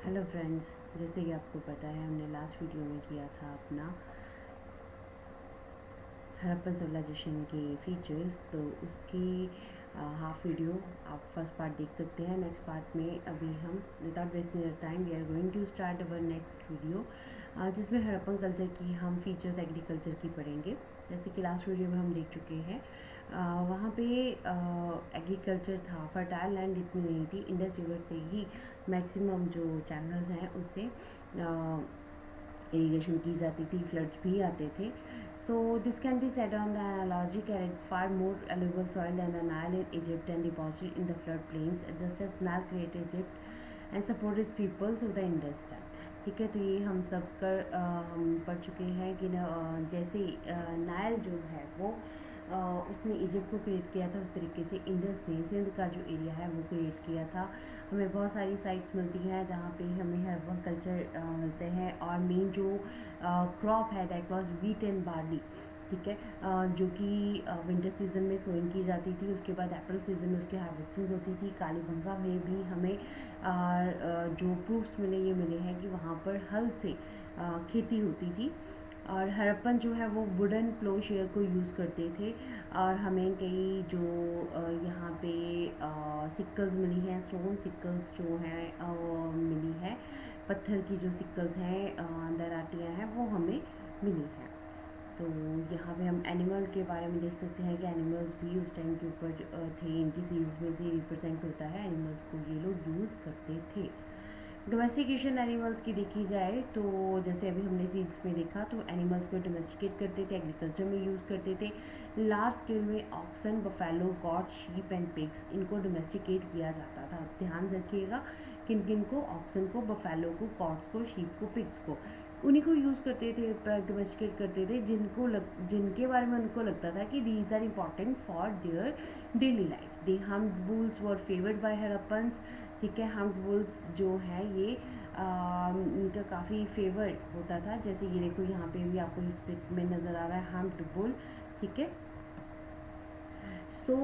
Hello friends, जैसे कि आपको पता है हमने लास्ट वीडियो में किया था अपना हड़प्पन सिविलाइजेशन के फीचर्स। तो उसकी हाफ वीडियो आप फर्स्ट पार्ट देख सकते हैं। नेक्स्ट पार्ट में अभी हम without wasting your time we are going to start our next video, जिसमें हड़प्पन कल्चर की हम फीचर्स एग्रीकल्चर की पढ़ेंगे। जैसे कि लास्ट वीडियो में हम देख चुके हैं, वहाँ पे एग्रीकल्चर था, फर्टाइल लैंड इतनी नहीं थी। इंडस रिवर से ही मैक्सिमम जो चैनल्स हैं उससे इरीगेशन की जाती थी, फ्लड्स भी आते थे। So this can be said on the analogy carried far more एलुबल soil than the Nile in Egypt and deposited in the flood plains just as Nile created Egypt and supported peoples of the Indus time. ठीक है, तो ये हम सब हम पढ़ चुके हैं कि जैसे नाइल जो है वो उसने इजिप्ट को क्रिएट किया था, उस तरीके से इंडस ने सिंध का जो एरिया है वो क्रिएट किया था। हमें बहुत सारी साइट्स मिलती हैं जहाँ पे हमें हर्बल कल्चर मिलते हैं, और मेन जो क्रॉप है that was wheat and barley. ठीक है, जो कि विंटर सीजन में सोइंग की जाती थी, उसके बाद अप्रैल सीजन में उसकी हार्वेस्टिंग होती थी। कालीबंगा में भी हमें जो प्रूफ्स मिले, ये मिले हैं कि वहाँ पर हल से खेती होती थी। और हड़प्पन जो है वो वुडन प्लो शेयर को यूज़ करते थे। और हमें कई जो यहाँ पे सिक्कल्स मिली हैं, स्टोन सिक्कल्स जो हैं मिली है, पत्थर की जो सिक्कल्स हैं, दराटियाँ हैं, वो हमें मिली हैं। तो यहाँ पे हम एनिमल के बारे में देख सकते हैं कि एनिमल्स भी उस टाइम के ऊपर थे, इनकी सीरीज में से रिप्रेजेंट होता है, एनिमल्स को ये लोग यूज़ करते थे। डोमेस्टिकेशन एनिमल्स की देखी जाए तो जैसे अभी हमने सीड्स में देखा, तो एनिमल्स को डोमेस्टिकेट करते थे, एग्रीकल्चर में यूज़ करते थे। लार्ज स्केल में oxen, buffalo, goat, sheep and pigs, इनको डोमेस्टिकेट किया जाता था। ध्यान रखिएगा, किन किन को, ऑक्सन को, बफेलो को, गॉट्स को, शीप को, पिग्स को, उन्हीं को यूज़ करते थे, डोमेस्टिकेट करते थे जिनके बारे में उनको लगता था कि these are important for their daily life. They humped bulls were favoured by Harappans. ठीक है, हम्ड बुल्स जो है ये इनका काफ़ी फेवर होता था। जैसे ये देखो, यहाँ पे भी आपको इस पिक में नज़र आ रहा है हम्ड बुल। ठीक है, सो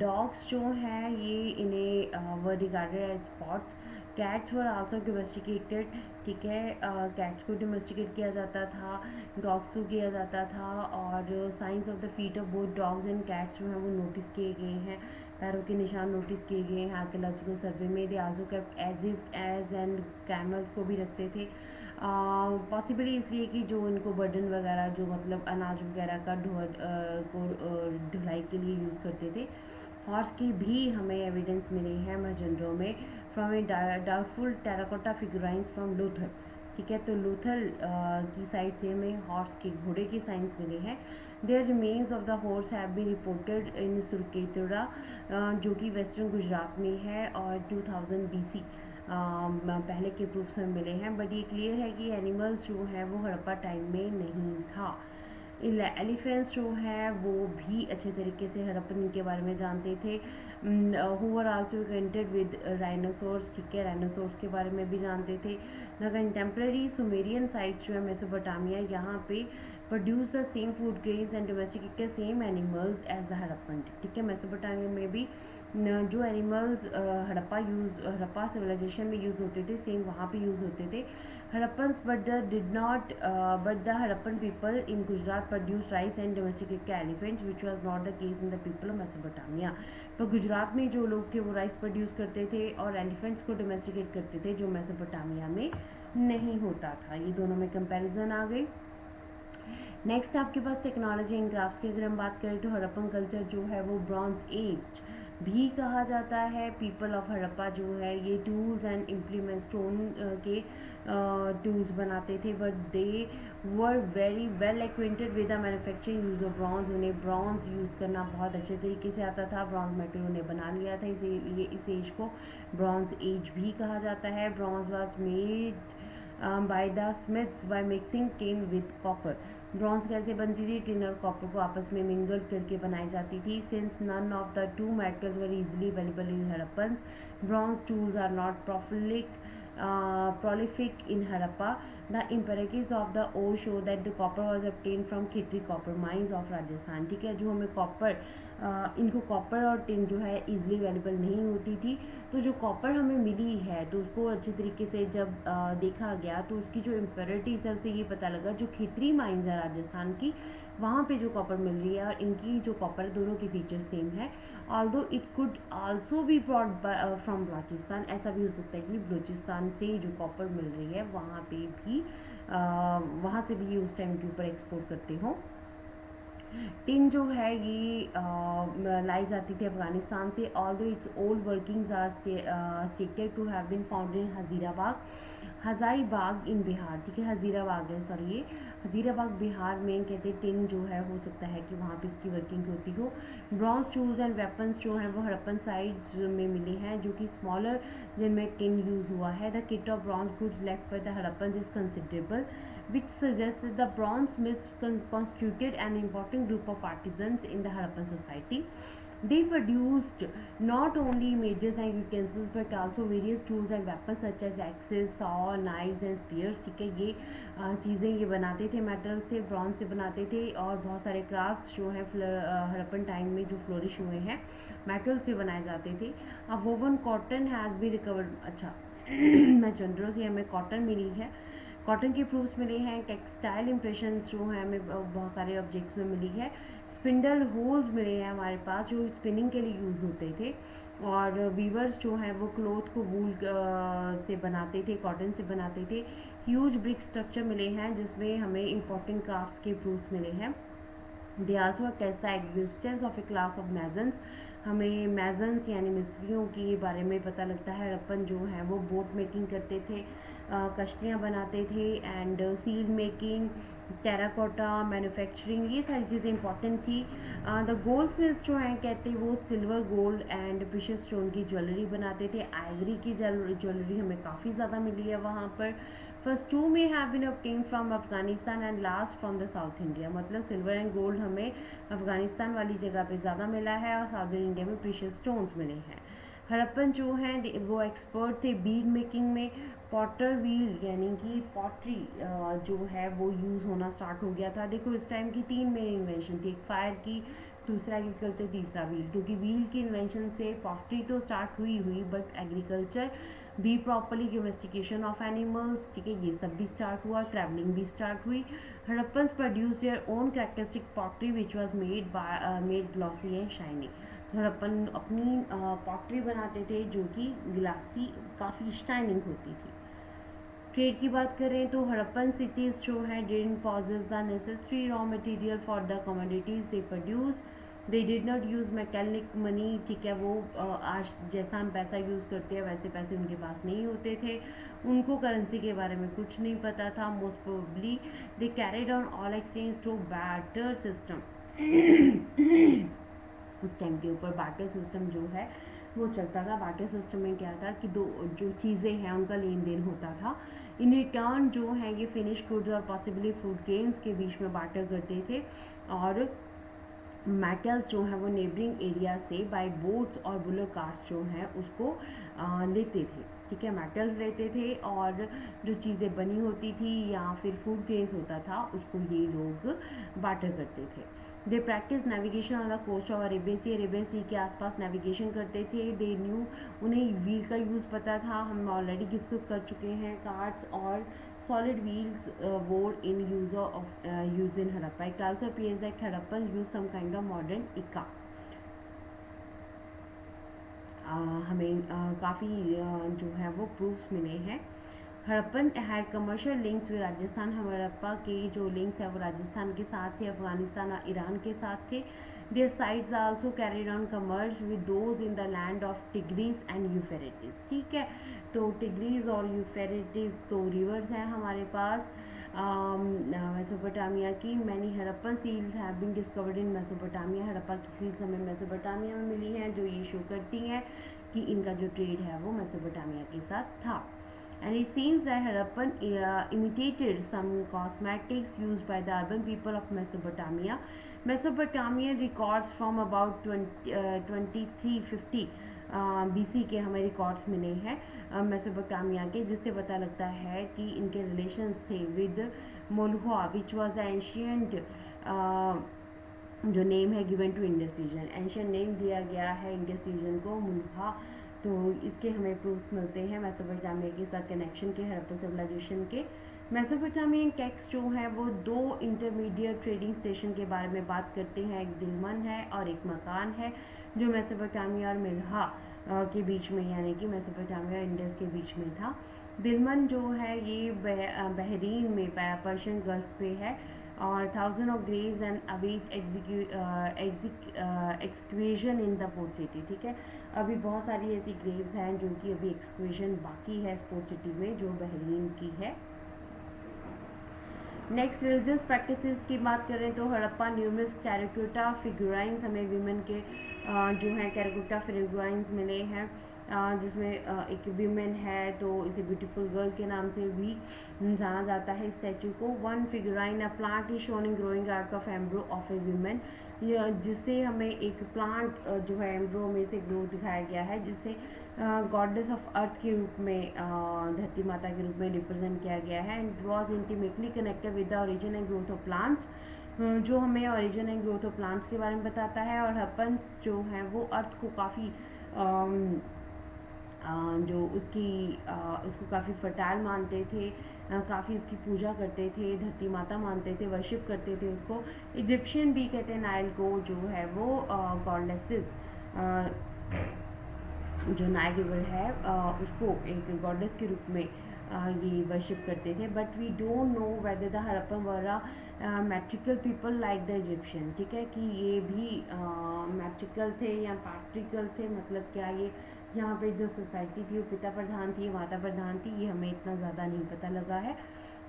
डॉग्स जो हैं ये इन्हें were regarded as spots. Cats were also domesticated. ठीक है, कैट्स को डोमेस्टिकेट किया जाता था, डॉग्स को किया जाता था। और science of the feet of both dogs and cats जो हैं वो नोटिस किए गए हैं, पैरों के निशान नोटिस किए गए हैं आर्कियोलॉजिकल सर्वे में। They also kept ass and camels को भी रखते थे, पॉसिबली इसलिए कि जो इनको बर्डन वगैरह, जो मतलब अनाज वगैरह का ढुलाई के लिए यूज़ करते थे। हॉर्स की भी हमें एविडेंस मिले हैं मजेंड्रो में, from a doubtful terracotta figurines from Lothal. ठीक है, तो लूथर की साइड से हमें हॉर्स के, घोड़े के साइंस मिले हैं। There remains of the horse have been reported in Surkotada, जो कि वेस्टर्न गुजरात में है, और 2000 BC पहले के प्रूफ्स हमें मिले हैं। बट ये क्लियर है कि एनिमल्स जो है वो हड़प्पा टाइम में नहीं था। एलिफेंट्स जो है वो भी अच्छे तरीके से हड़प्पन के बारे में जानते थे। Who were also acquainted with rhinoceros. ठीक है, राइनोसोर्स के बारे में भी जानते थे। द कंटेम्प्रेरी सुमेरियन साइट्स जो है मेसोपोटामिया, यहाँ पे produce the same food grains and domesticated same animals as the Harappan. ठीक है, मेसोपोटामिया में भी जो एनिमल्स हड़प्पा सिविलाइजेशन में यूज़ होते थे, सेम वहाँ पे यूज़ होते थे। Harappans but the Harappan people in Gujarat produced rice and domesticated elephants, which was not the case in the people of Mesopotamia. तो गुजरात में जो लोग थे वो राइस प्रोड्यूस करते थे और एलिफेंट्स को डोमेस्टिकेट करते थे, जो मेसोपोटामिया में नहीं होता था। ये दोनों में कंपैरिजन आ गई। नेक्स्ट आपके पास टेक्नोलॉजी एंड क्राफ्ट्स की अगर हम बात करें, तो हड़प्पन कल्चर जो है वो ब्रॉन्ज एज भी कहा जाता है। पीपल ऑफ हड़प्पा जो है ये टूल्स एंड इम्प्लीमेंट, स्टोन के टूल्स बनाते थे, but they were very well acquainted with the manufacturing use of bronze. उन्हें ब्रॉन्ज यूज़ करना बहुत अच्छे तरीके से आता था। ब्रॉन्ज मेटल उन्हें बना लिया था, इस एज को ब्रॉन्ज एज भी कहा जाता है। Bronze was made by the Smiths by mixing tin with copper. Bronze कैसे बनती थी? टिन और कॉपर को आपस में मिंगल करके बनाई जाती थी। Since none of the two metals were easily available in Harappans, bronze tools are not prolific in Harappa. The empirics of the ore show that the copper was obtained from Khitri copper mines of Rajasthan. ठीक है, जो हमें copper इनको copper और tin जो है easily available नहीं होती थी। तो जो कॉपर हमें मिली है तो उसको अच्छी तरीके से जब देखा गया तो उसकी जो इम्प्योरिटीज है उससे ये पता लगा जो खितरी माइंस है राजस्थान की, वहाँ पे जो कॉपर मिल रही है और इनकी जो कॉपर है दोनों के फीचर्स सेम है। Although it could also be broad from Balochistan, ऐसा भी हो सकता है कि बलूचिस्तान से जो कॉपर मिल रही है वहाँ पे भी वहाँ से भी उस टाइम के ऊपर एक्सपोर्ट करते हों। टिन जो है ये लाई जाती थी अफगानिस्तान से। Although its old workings are stated to have been found in Hazaribagh in Bihar, ठीक है, हज़ीराबाग है, सॉरी, ये हज़ीराबाग बिहार में कहते टिन जो है हो सकता है कि वहाँ पे इसकी वर्किंग होती हो। ब्रॉन्ज टूल्स एंड वेपन्स जो हैं वो हड़प्पन साइट्स में मिले हैं जो कि स्मॉलर जिनमें टिन यूज़ हुआ है। The kit of bronze goods left by the Harappan is considerable, which suggests that the bronze myths constituted an important group of artisans in the Harappan society. They produced not only images and utensils but also various tools and weapons such as axes, saw, knives and spears, ठीक है, ये चीज़ें ये बनाते थे metal से, bronze से बनाते थे। और बहुत सारे क्राफ्ट्स जो हैं हड़प्पन टाइम में जो फ्लोरिश हुए हैं मेटल से बनाए जाते थे। अब woven cotton has be recovered, अच्छा मैचेंड्रो से हमें कॉटन मिली है, कॉटन के प्रूफ्स मिले हैं। टेक्सटाइल इंप्रेशन जो है हमें बहुत सारे ऑब्जेक्ट्स में मिली है। स्पिंडल होल्स मिले हैं हमारे पास जो स्पिनिंग के लिए यूज़ होते थे। और वीवर्स जो हैं वो क्लोथ को वूल से बनाते थे, कॉटन से बनाते थे। ह्यूज ब्रिक स्ट्रक्चर मिले हैं जिसमें हमें इंपॉर्टेंट क्राफ्ट्स के प्रूफ्स मिले हैं। They also attest the existence of a class of masons, हमें मैजन्स यानी मिस्त्रियों के बारे में पता लगता है। हड़प्पन जो है वो बोट मेकिंग करते थे, कश्तियाँ बनाते थे, and seal making, terracotta manufacturing, ये सारी चीज़ें इंपॉर्टेंट थी। द गोल्ड स्मिथ्स जो हैं कहते वो silver, gold and precious stone की ज्वेलरी बनाते थे। आइवरी की ज्वेलरी हमें काफ़ी ज़्यादा मिली है वहाँ पर। फर्स्ट टू में have been obtained from Afghanistan and last from the south India, मतलब सिल्वर एंड गोल्ड हमें अफगानिस्तान वाली जगह पे ज़्यादा मिला है और साउदर्न इंडिया में प्रीशियस स्टोन्स मिले हैं। हड़प्पन जो हैं वो एक्सपर्ट थे बीड मेकिंग में। पॉटर व्हील यानी कि पॉटरी जो है वो यूज़ होना स्टार्ट हो गया था। देखो इस टाइम की 3 मेन इन्वेंशन थी, एक फायर की, दूसरा एग्रीकल्चर, तीसरा व्हील। क्योंकि व्हील की इन्वेंशन से पॉटरी तो स्टार्ट हुई बट एग्रीकल्चर भी, प्रॉपरली डोमेस्टिकेशन ऑफ एनिमल्स, ठीक है, ये सब भी स्टार्ट हुआ, ट्रैवलिंग भी स्टार्ट हुई। Harappans produce their own characteristic pottery which was made glossy and shiny. Harappan अपनी पॉटरी बनाते थे जो कि ग्लासी, काफ़ी शाइनिंग होती थी। ट्रेड की बात करें तो हड़प्पन सिटीज़ जो हैं didn't possesses the necessary raw material for the commodities they produce. They did not use mechanic money, ठीक है, वो आज जैसा हम पैसा यूज़ करते हैं वैसे पैसे उनके पास नहीं होते थे। उनको करेंसी के बारे में कुछ नहीं पता था। Most probably they carried on all exchange through barter system. उस टाइम के ऊपर बार्टर सिस्टम जो है वो चलता था। बार्टर सिस्टम में क्या था कि दो जो चीज़ें हैं उनका लेन देन होता था। इन रिटर्न जो है ये फिनिश गुड्स और पॉसिबली फूड ग्रेन्स के बीच में बार्टर करते थे। और मेटल्स जो हैं वो नेबरिंग एरिया से बाय बोट्स और बुलर कार्ट्स जो हैं उसको लेते थे, ठीक है, मेटल्स लेते थे। और जो चीज़ें बनी होती थी या फिर फूड ग्रेन्स होता था उसको ये लोग बार्टर करते थे। They practice navigation on the coast of Arabian Sea के आसपास नेविगेशन करते थे। दे न्यू, उन्हें व्हील का यूज़ पता था, हम ऑलरेडी डिस्कस कर चुके हैं। कार्ट्स और solid wheels were in use in Harappa. It also appears that Harappans used some kind of modern ikka. हमें काफ़ी जो है वो प्रूफ्स मिले हैं। Harappan had commercial links with Rajasthan, Harappa के जो लिंक्स है वो राजस्थान के साथ थे, अफगानिस्तान और ईरान के साथ थे। Their sites also carried on commerce with those in the land of Tigris and Euphrates, ठीक है। तो टिग्रीज और यूफेरेटिस तो रिवर्स हैं हमारे पास मेसोपोटामिया की। Many Harappan seals have been discovered in Mesopotamia, Harappa की सील्स हमें मेसोपोटामिया में मिली हैं जो ये शो करती हैं कि इनका जो ट्रेड है वो मेसोपोटामिया के साथ था। And it seems that Harappan imitated some cosmetics used by the urban people of Mesopotamia. Mesopotamian records from about 2350 BC के हमें रिकॉर्ड्स मिले हैं मेसोपोटामिया के, जिससे पता लगता है कि इनके रिलेशंस थे with Meluhha which was the ancient जो नेम है given to Indus region, ancient name दिया गया है इंडस रीजन को मुल्हा। तो इसके हमें प्रूफ्स मिलते हैं मेसोपोटामिया के साथ कनेक्शन के, हड़प्पा सिविलाइजेशन के। मेसोपोटामियन टेक्स्ट जो है वो दो इंटरमीडिएट ट्रेडिंग स्टेशन के बारे में बात करते हैं, एक दिलमन है और एक मकान है जो मेसोपोटामिया और मिल्हा के बीच में, यानी कि मेसोपोटामिया और इंडस के बीच में था। दिलमन जो है ये बहरीन में पर्शियन गल्फ पे है, और thousand of graves and await excavation in the port city. ठीक है, अभी बहुत सारी ऐसी ग्रेव्स हैं जो कि अभी एक्सक्वेशन बाकी है पोर्ट सिटी में, जो बहरीन की है। नेक्स्ट रिलीजियस प्रैक्टिसेस की बात करें तो हड़प्पा न्यूमिस टेराकोटा फिगुराइंस, हमें वीमेन के जो हैं टेराकोटा फिगुराइंस मिले हैं, जिसमें एक वीमेन है तो इसे ब्यूटीफुल गर्ल के नाम से भी जाना जाता है स्टैचू को। One figurine a plant is shown in growing आर्क of embryo of a women, जिससे हमें एक प्लांट जो है एम्ब्रो में से ग्रो दिखाया गया है, जिससे गॉडेस ऑफ अर्थ के रूप में, धरती माता के रूप में रिप्रेजेंट किया गया है। And was intimately connected with the origin and growth of plants, जो हमें origin and growth of plants के बारे में बताता है। और हड़प्पन जो है वो अर्थ को काफ़ी जो उसको काफ़ी फर्टाइल मानते थे, काफ़ी उसकी पूजा करते थे, धरती माता मानते थे, वर्शिप करते थे उसको। इजिप्शियन भी कहते हैं नाइल को, जो है वो गॉडेसेस, जो नाइल रिवर है उसको एक गॉडेस के रूप में ये वर्शिप करते थे। But we don't know whether the Harappan were matriarchal people like the Egyptian. ठीक है, कि ये भी मैट्रिकल थे या पैट्रिकल थे, मतलब क्या ये यहाँ पे जो सोसाइटी थी वो पिता प्रधान थी, माता प्रधान थी, ये हमें इतना ज़्यादा नहीं पता लगा है।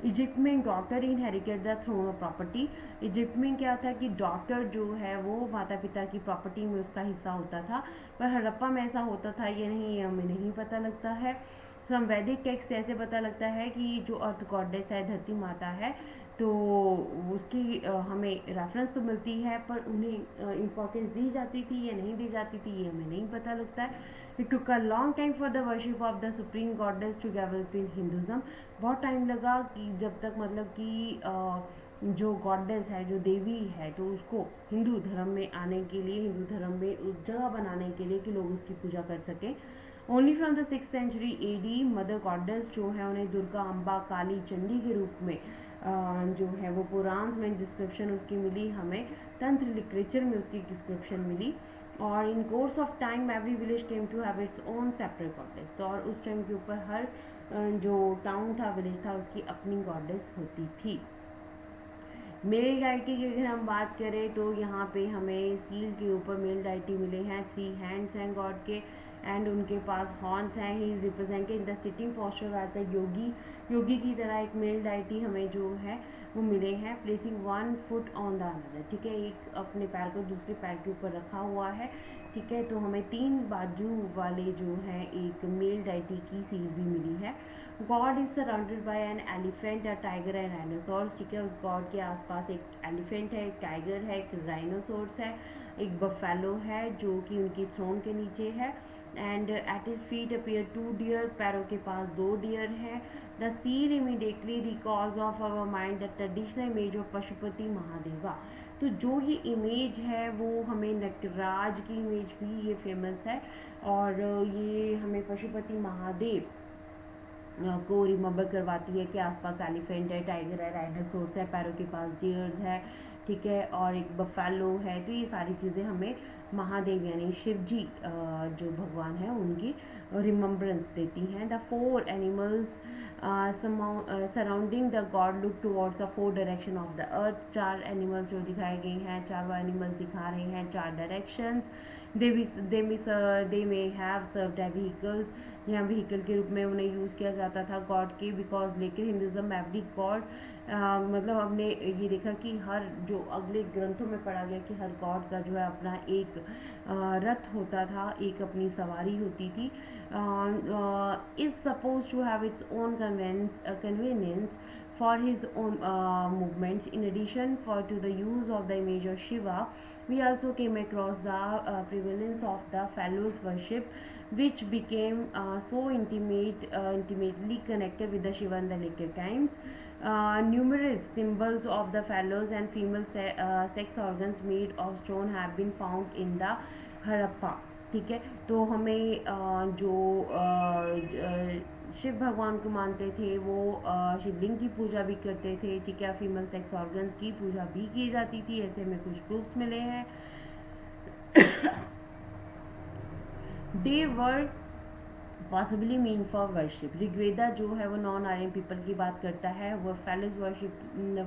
इजिप्ट में daughter inherited the throne of property. Egypt में क्या था कि डॉटर जो है वो माता पिता की प्रॉपर्टी में उसका हिस्सा होता था, पर हड़प्पा में ऐसा होता था ये नहीं, ये हमें नहीं पता लगता है। सम वैदिक टेक्स्ट ऐसे पता लगता है कि जो अर्थ गॉडेस है, धरती माता है, तो उसकी हमें रेफरेंस तो मिलती है, पर उन्हें इम्पोर्टेंस दी जाती थी या नहीं दी जाती थी ये हमें नहीं पता लगता है। It took a long time for the worship of the supreme goddess to develop in Hinduism. बहुत टाइम लगा कि जब तक मतलब कि जो गॉडेस है, जो देवी है, तो उसको हिंदू धर्म में आने के लिए, हिंदू धर्म में उस जगह बनाने के लिए कि लोग उसकी पूजा कर सकें। Only from the 6th century AD mother goddess जो है उन्हें दुर्गा, अम्बा, काली, चंडी के रूप में जो है वो पुराण में डिस्क्रिप्शन उसकी मिली, हमें तंत्र लिटरेचर में उसकी डिस्क्रिप्शन मिली। और in course of time every village came to have its own separate goddess. तो और उस टाइम के ऊपर हर जो टाउन था, विलेज था, उसकी अपनी गॉडेस होती थी। मेल डाइटी की अगर हम बात करें तो यहाँ पे हमें सील के ऊपर मेल डाइटी मिले हैं, 3 हैंड्स हैं गॉड के, एंड उनके पास हॉर्न्स हैं। He is represented in the sitting posture as the yogi, yogi की तरह एक मेल डाइटी हमें जो है वो मिले हैं। Placing one foot on the another, ठीक है, एक अपने पैर को दूसरे पैर के ऊपर रखा हुआ है। ठीक है, तो हमें 3 बाजू वाले जो है एक मेल डाइटी की सील भी मिली है। God is surrounded by an elephant, a tiger and rhinoceros. ठीक है, उस गॉड के आसपास एक एलिफेंट है, एक टाइगर है, एक राइनोसोर्स है, एक बफेलो है जो कि उनकी थ्रोन के नीचे है। And at his feet appear 2 deer, पैरों के पास 2 डियर हैं। The seal immediately recalls of our mind the traditional image of Pashupati Mahadeva. तो जो ये इमेज है वो हमें नटराज की इमेज भी ये फेमस है, और ये हमें पशुपति महादेव को रिमेंबर करवाती है कि आसपास एलिफेंट है, टाइगर है, राइनोसोर्स है, पैरों के पास डियर्स है, ठीक है, और एक बफेलो है। तो ये सारी चीज़ें हमें महादेव यानी शिव जी जो भगवान है उनकी रिमेम्बरेंस देती हैं। The 4 animals surrounding the God look towards the 4 direction of the earth. 4 animals जो दिखाए गए हैं, चारों एनिमल्स दिखा रहे हैं 4 directions. They may have served as vehicles, यहाँ व्हीकल के रूप में उन्हें यूज़ किया जाता था गॉड के, बिकॉज लेकिन हिंदुज़म एवरी गॉड मतलब हमने ये देखा कि हर जो अगले ग्रंथों में पढ़ा गया कि हर गॉड का जो है अपना एक रथ होता था, एक अपनी सवारी होती थी। Is suppose to have its own convenience for his own movements. In addition, to the use of the image of Shiva, we also came across the prevalence of the phallus worship, which became so intimately connected with the Shiva and the later times. Numerous symbols of the phallos and female sex organs made of stone have been found in the Harappa. ठीक है, तो हमें जो शिव भगवान को मानते थे वो शिवलिंग की पूजा भी करते थे. ठीक है, फीमेल सेक्स ऑर्गन्स की पूजा भी की जाती थी. ऐसे में कुछ प्रूफ्स मिले हैं. They were possibly meant for worship. Rigveda जो है वो नॉन आर्यन पीपल की बात करता है. वो फैलस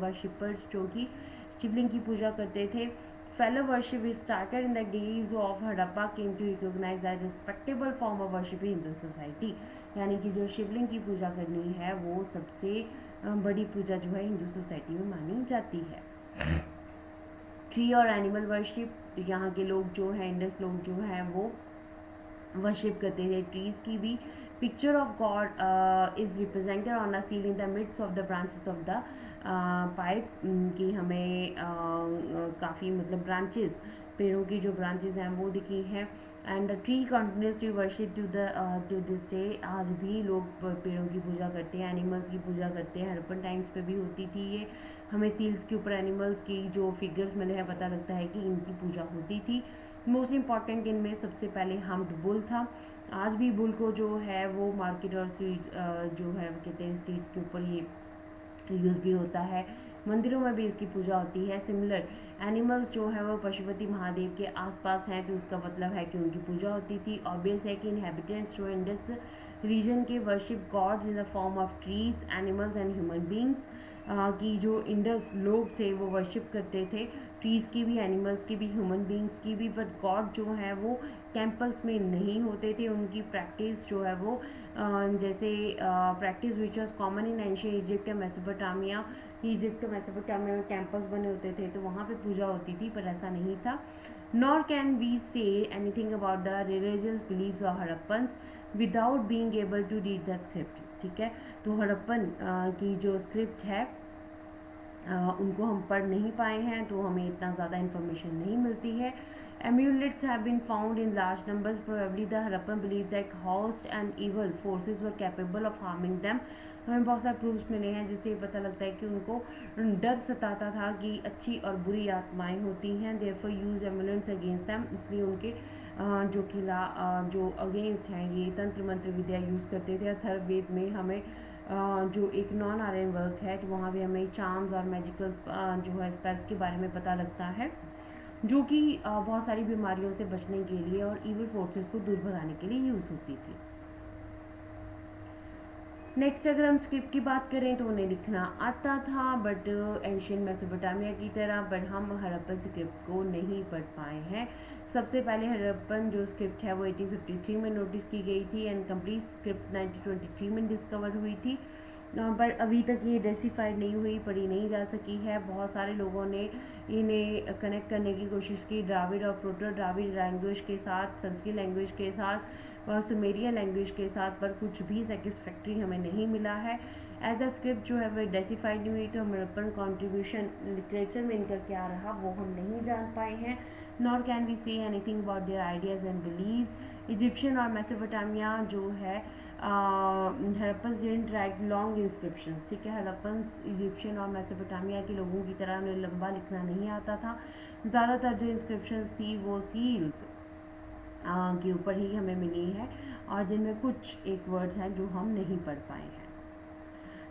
वर्शिपर्स जो कि शिवलिंग की पूजा करते थे. Fellow worship is started in the days of Harappa came to recognize as respectable form of worship in Hindu society. यानी कि जो शिवलिंग की पूजा करनी है वो सबसे बड़ी पूजा जो है हिंदू सोसाइटी में मानी जाती है. ट्री और एनिमल वर्शिप. तो यहाँ के लोग जो हैं, इंडस लोग जो हैं वो वर्शिप करते थे ट्रीज की भी. Picture of god is represented on a seal in the midst of the branches of the pipe. कि हमें काफ़ी मतलब ब्रांचेस, पेड़ों की जो ब्रांचेस हैं वो दिखी हैं. And the tree continues to worship to this day. आज भी लोग पेड़ों की पूजा करते हैं, एनिमल्स की पूजा करते हैं. हड़प्पन टाइम्स पे भी होती थी ये. हमें सील्स के ऊपर एनिमल्स की जो फिगर्स मिले हैं पता लगता है कि इनकी पूजा होती थी. मोस्ट इम्पॉर्टेंट इनमें सबसे पहले हम्प्ड बुल था. आज भी बुल को जो है वो मार्केट और स्ट्रीट जो है कहते हैं स्ट्रीट्स के ऊपर ये यूज़ भी होता है. मंदिरों में भी इसकी पूजा होती है. सिमिलर एनिमल्स जो है वो पशुपति महादेव के आसपास हैं तो उसका मतलब है कि उनकी पूजा होती थी. ऑब्वियस है कि इनहेबिटेंट्स जो इंडस रीजन के worship gods in the form of trees, animals and human beings. कि जो इंडस लोग थे वो वर्शिप करते थे ट्रीज़ की भी, एनिमल्स की भी, ह्यूमन बींग्स की भी. बट गॉड जो है वो टेम्पल्स में नहीं होते थे. उनकी प्रैक्टिस जो है वो जैसे practice which was common in ancient Egypt या मेसोपोटामिया. इजिप्ट मेसोपोटामिया में टेम्पल्स बने होते थे तो वहाँ पे पूजा होती थी, पर ऐसा नहीं था. Nor can we say anything about the religious beliefs of Harappan without being able to read the script. ठीक है, तो हड़प्पन की जो स्क्रिप्ट है उनको हम पढ़ नहीं पाए हैं तो हमें इतना ज़्यादा इन्फॉर्मेशन नहीं मिलती है. Amulets have been found in large numbers. Probably the Harappan believed that host and evil forces were capable of harming them. हमें बहुत सारे प्रूफ्स मिले हैं जिससे पता लगता है कि उनको डर सताता था कि अच्छी और बुरी आत्माएं होती हैं. Therefore use amulets against them. इसलिए उनके जो अगेंस्ट हैं ये तंत्र मंत्र विद्या यूज़ करते थे. अथर्ववेद में हमें जो एक नॉन आर्यन वर्क है तो वहाँ भी हमें चार्म्स और मैजिकल जो है स्पेल्स के बारे में पता लगता है जो कि बहुत सारी बीमारियों से बचने के लिए और इविल फोर्सेस को दूर भगाने के लिए यूज़ होती थी. नेक्स्ट अगर हम स्क्रिप्ट की बात करें तो उन्हें लिखना आता था बट एंशियंट मेसोपोटामिया की तरह, बट हम हड़प्पन स्क्रिप्ट को नहीं पढ़ पाए हैं. सबसे पहले हड़प्पन जो स्क्रिप्ट है वो 1853 में नोटिस की गई थी एंड कंप्लीट स्क्रिप्ट 1923 में डिस्कवर हुई थी. पर अभी तक ये डेसिफाइड नहीं हुई, पढ़ी नहीं जा सकी है. बहुत सारे लोगों ने इन्हें कनेक्ट करने की कोशिश की ड्राविड और प्रोटो ड्राविड लैंग्वेज के साथ, संस्कृत लैंग्वेज के साथ और सुमेरियन लैंग्वेज के साथ, पर कुछ भी सेटिस्फैक्ट्री हमें नहीं मिला है. एज द स्क्रिप्ट जो है वो डेसिफाइड नहीं हुई तो हड़प्पन कॉन्ट्रीब्यूशन लिटरेचर में इनका क्या रहा वो हम नहीं जान पाए हैं. Nor can we say anything about their ideas and beliefs. Egyptian और मेसोपोटामिया जो है Harappan didn't write long inscriptions. ठीक है, हड़प्पन इजिप्शियन और मेसोपोटामिया के लोगों की तरह उन्हें लंबा लिखना नहीं आता था. ज़्यादातर जो इंस्क्रिप्शंस थी वो सील्स के ऊपर ही हमें मिली है और जिनमें कुछ एक वर्ड्स हैं जो हम नहीं पढ़ पाए हैं.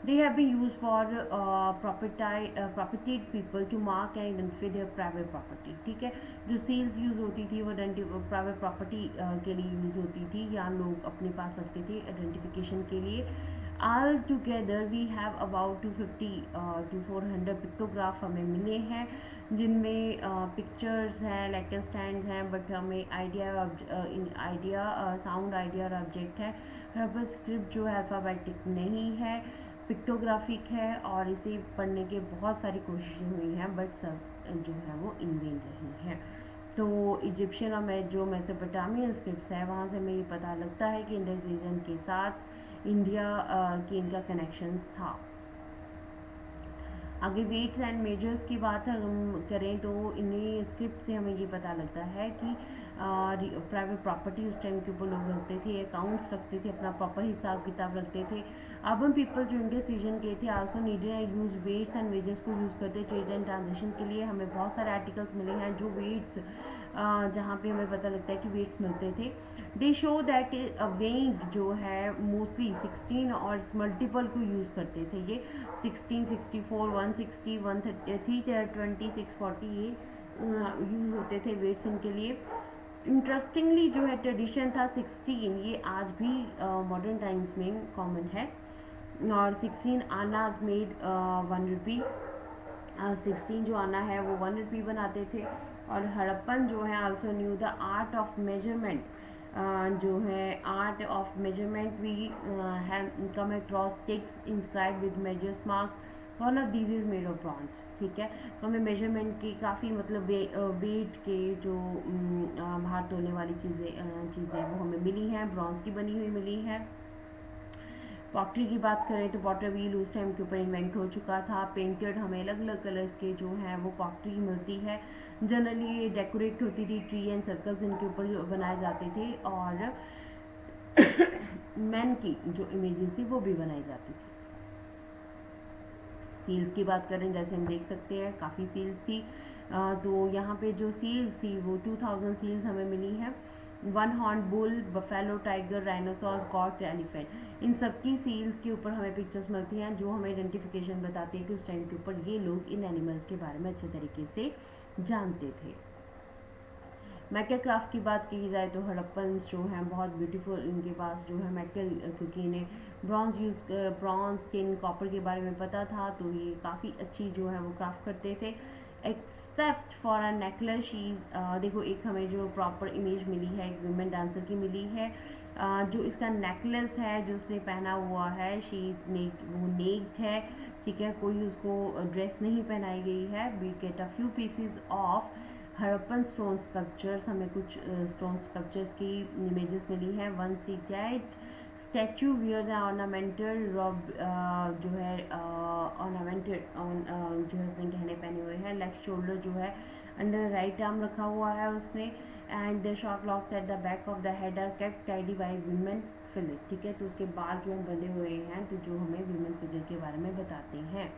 They have been used for propertied people to mark and identify their private property. ठीक है, जो सील्स यूज़ होती थी वो प्राइवेट प्रॉपर्टी के लिए यूज़ होती थी या लोग अपने पास रखते थे आइडेंटिफिकेशन के लिए. All together we have about 250 to 400 pictograph हमें मिले हैं जिनमें पिक्चर्स हैं, लेटर स्टैंड्स हैं, बट हमें आइडिया साउंड आइडिया और ऑब्जेक्ट है. हड़प्पन स्क्रिप्ट जो है अल्फ़ाबेटिक नहीं है, पिक्टोग्राफिक है और इसे पढ़ने के बहुत सारी कोशिशें हुई हैं बट सब जो है वो इन वेन रही हैं. तो इजिप्शियन और जो मेसोपोटामियन स्क्रिप्ट्स है वहाँ से हमें ये पता लगता है कि इंडस रीजन के साथ इंडिया की इनका कनेक्शंस था. आगे वेट्स एंड मेजर्स की बात हम करें तो इन्हें स्क्रिप्ट से हमें ये पता लगता है कि प्राइवेट प्रॉपर्टी उस टाइम के ऊपर लोग रखते थे, अकाउंट्स रखते थे, अपना प्रॉपर हिसाब किताब रखते थे। अर्बन पीपल जो इनके सीजन के थे also needed use weights and wedges को यूज़ करते ट्रेड एंड ट्रांजेक्शन के लिए। हमें बहुत सारे आर्टिकल्स मिले हैं जो वेट्स, जहाँ पे हमें पता लगता है कि वेट्स मिलते थे। दे शो दैट वेइंग जो है मोस्टली 16 और इस मल्टीपल को यूज़ करते थे। ये 16, 64, 160, 130, 320, 640 ये यूज़ होते थे वेट्स इनके लिए। इंटरेस्टिंगली जो है ट्रेडिशन था 16, ये आज भी मॉडर्न टाइम्स में कॉमन है। और 16 आना मेड 1 रुपी। 16 जो आना है वो 1 रुपी बनाते थे। और हड़प्पन जो है also knew the art of measurement, जो है art of measurement we have come across sticks inscribe with measures marks, one of these is made of bronze. ठीक है, तो हमें मेजरमेंट की काफ़ी मतलब वेट के जो भार तोलने वाली चीज़ें वो हमें मिली हैं, ब्रॉन्ज की बनी हुई मिली है। पॉटरी की बात करें तो पॉटर व्हील उस टाइम के ऊपर इन्वेंट हो चुका था। पेंटेड हमें अलग अलग कलर्स के जो हैं वो पॉटरी मिलती है। जनरली ये डेकोरेट होती थी, ट्री एंड सर्कल्स इनके ऊपर बनाए जाते थे, और मैन की जो इमेजेस थी वो भी बनाई जाती थी। सील्स की बात करें, जैसे हम देख सकते हैं काफ़ी सील्स थी। तो यहाँ पे जो सील्स थी वो 2000 सील्स हमें मिली हैं। 1 horn bull, buffalo, tiger, rhinoceros, goat, elephant, इन सबकी सील्स के ऊपर हमें पिक्चर्स मिलती हैं जो हमें आइडेंटिफिकेशन बताती है कि उस टाइम के ऊपर ये लोग इन एनिमल्स के बारे में अच्छे तरीके से जानते थे। मैकल क्राफ्ट की बात की जाए तो हड़प्पन जो हैं बहुत ब्यूटीफुल, इनके पास जो है मैकल, क्योंकि इन्हें ब्रॉन्ज टिन कॉपर के बारे में पता था, तो ये काफ़ी अच्छी जो है वो क्राफ्ट करते थे। Except for a necklace she, देखो एक हमें जो प्रॉपर इमेज मिली है एक वुमेन डांसर की मिली है। जो इसका नेकलेस है जो उसने पहना हुआ है, वो नेक्ड है। ठीक है, कोई उसको ड्रेस नहीं पहनाई गई है। We get a few pieces of Harappan stone sculptures, हमें कुछ स्टोन स्कल्पचर्स की इमेजेस मिली हैं। One seated statue wears ornamental robe, जो है ऑर्नामेंटेड जो है उसने गहने पहने हुए हैं। लेफ्ट शोल्डर जो है अंडर राइट आर्म रखा हुआ है उसने, and the short locks at the back of the head are kept tidy by women figure. ठीक है, तो उसके बाल जो है बंधे हुए हैं, तो जो हमें वुमेन फिगर के बारे में बताते हैं।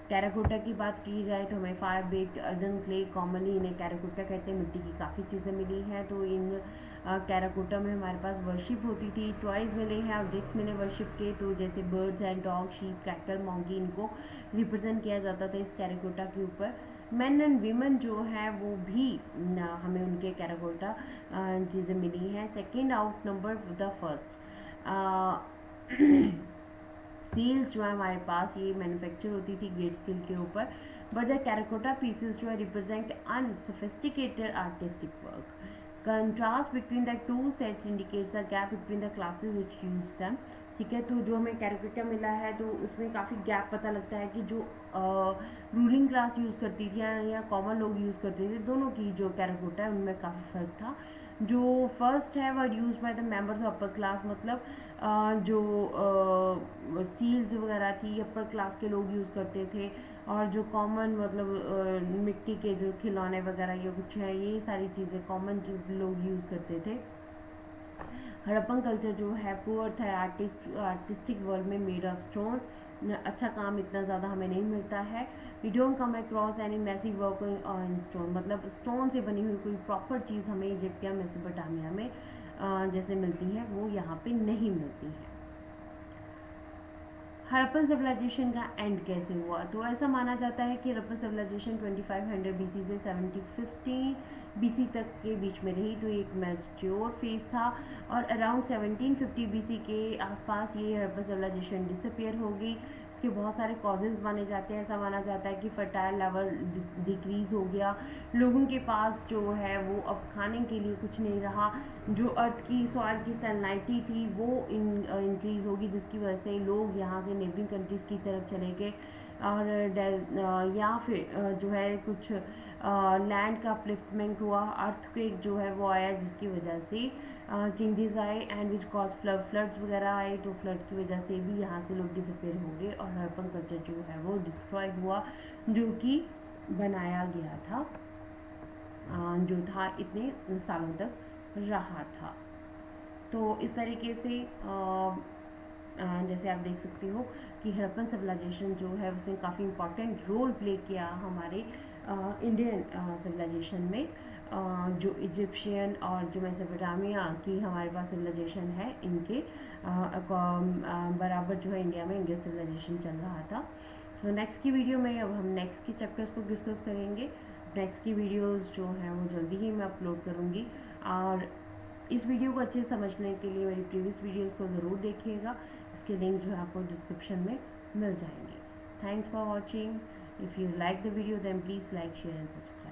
टेराकोटा की बात की जाए तो हमें fire baked earthen clay, commonly इन्हें टेराकोटा कहते हैं, मिट्टी की काफ़ी चीज़ें मिली हैं। तो इन टेराकोटा में हमारे पास वर्शिप होती थी, टॉयज मिले हैं, ऑब्जेक्ट्स मिले वर्शिप के, तो जैसे birds and dog, sheep, cattle, monkey, इनको रिप्रेजेंट किया जाता था इस टेराकोटा के ऊपर। मैन एंड वीमेन जो है वो भी हमें उनके टेराकोटा चीज़ें मिली हैं। Second out number the first. Seals जो है हमारे पास ये मैन्युफैक्चर होती थी ग्रेट स्किल के ऊपर, बट द टेराकोटा पीसेस जो है represent unsophisticated artistic work. Contrast between the two sets indicates the gap between the classes which use them. ठीक है, तो जो हमें टेराकोटा मिला है तो उसमें काफ़ी गैप पता लगता है कि जो रूलिंग क्लास यूज़ करती थी या कॉमन लोग यूज़ करते थे, दोनों की जो टेराकोटा है उनमें काफ़ी फ़र्क था। जो फर्स्ट है वह use by the members of upper class, मतलब जो सील्स वगैरह थी अपर क्लास के लोग यूज़ करते थे, और जो कॉमन मतलब मिट्टी के जो खिलौने वगैरह ये कुछ है, ये सारी चीज़ें कॉमन लोग यूज़ करते थे। हड़प्पन कल्चर जो है पुअर था आर्टिस्टिक वर्ल्ड में, मेड ऑफ स्टोन। अच्छा काम इतना ज़्यादा हमें नहीं मिलता है। We don't come across any massive work in stone, मतलब स्टोन से बनी हुई कोई प्रॉपर चीज़ हमें इजिप्ट या मेसोपोटामिया में जैसे मिलती है वो यहाँ पे नहीं मिलती है। हड़प्पन सिविलाइजेशन का एंड कैसे हुआ, तो ऐसा माना जाता है कि हड़प्पन सिविलाइजेशन 2500 बीसी से 1750 बीसी तक के बीच में रही, तो एक मैच्योर फेज था। और अराउंड 1750 बीसी के आसपास ये हड़प्पन सिविलाइजेशन डिसअपियर हो गई। इसके बहुत सारे कॉजेज़ माने जाते हैं। ऐसा माना जाता है कि फर्टाइल लेवल डिक्रीज़ हो गया, लोगों के पास जो है वो अब खाने के लिए कुछ नहीं रहा, जो अर्थ की सॉइल की सैलिनिटी थी वो इंक्रीज़ होगी, जिसकी वजह से लोग यहाँ से नेबरिंग कंट्रीज़ की तरफ चले गए। और या फिर जो है कुछ लैंड का अपलिफ्टमेंट हुआ, अर्थक्वेक जो है वो आया, जिसकी वजह से चेंजेस आए एंड विच कॉज फ्लड्स वगैरह आए, तो फ्लड की वजह से भी यहाँ से लोग डिसअपेयर हो गए और हड़प्पन कल्चर जो है वो डिस्ट्रॉय हुआ, जो कि बनाया गया था जो था इतने सालों तक रहा था। तो इस तरीके से जैसे आप देख सकते हो कि हड़प्पन सिविलाइजेशन जो है उसने काफ़ी इम्पॉर्टेंट रोल प्ले किया हमारे इंडियन सिविलाइजेशन में। जो इजिप्शियन और जो मेसोपोटामिया की हमारे पास सिविलाइजेशन है इनके बराबर जो है इंडिया में इंडियन सिविलाइजेशन चल रहा था। सो नेक्स्ट की वीडियो में अब हम नेक्स्ट के चैप्टर्स को डिस्कस करेंगे। नेक्स्ट की वीडियोस जो हैं वो जल्दी ही मैं अपलोड करूँगी। और इस वीडियो को अच्छे से समझने के लिए मेरी प्रीवियस वीडियोस को ज़रूर देखिएगा। इसके लिंक जो है आपको डिस्क्रिप्शन में मिल जाएंगे। Thanks for watching. If you like the video then please like share and subscribe.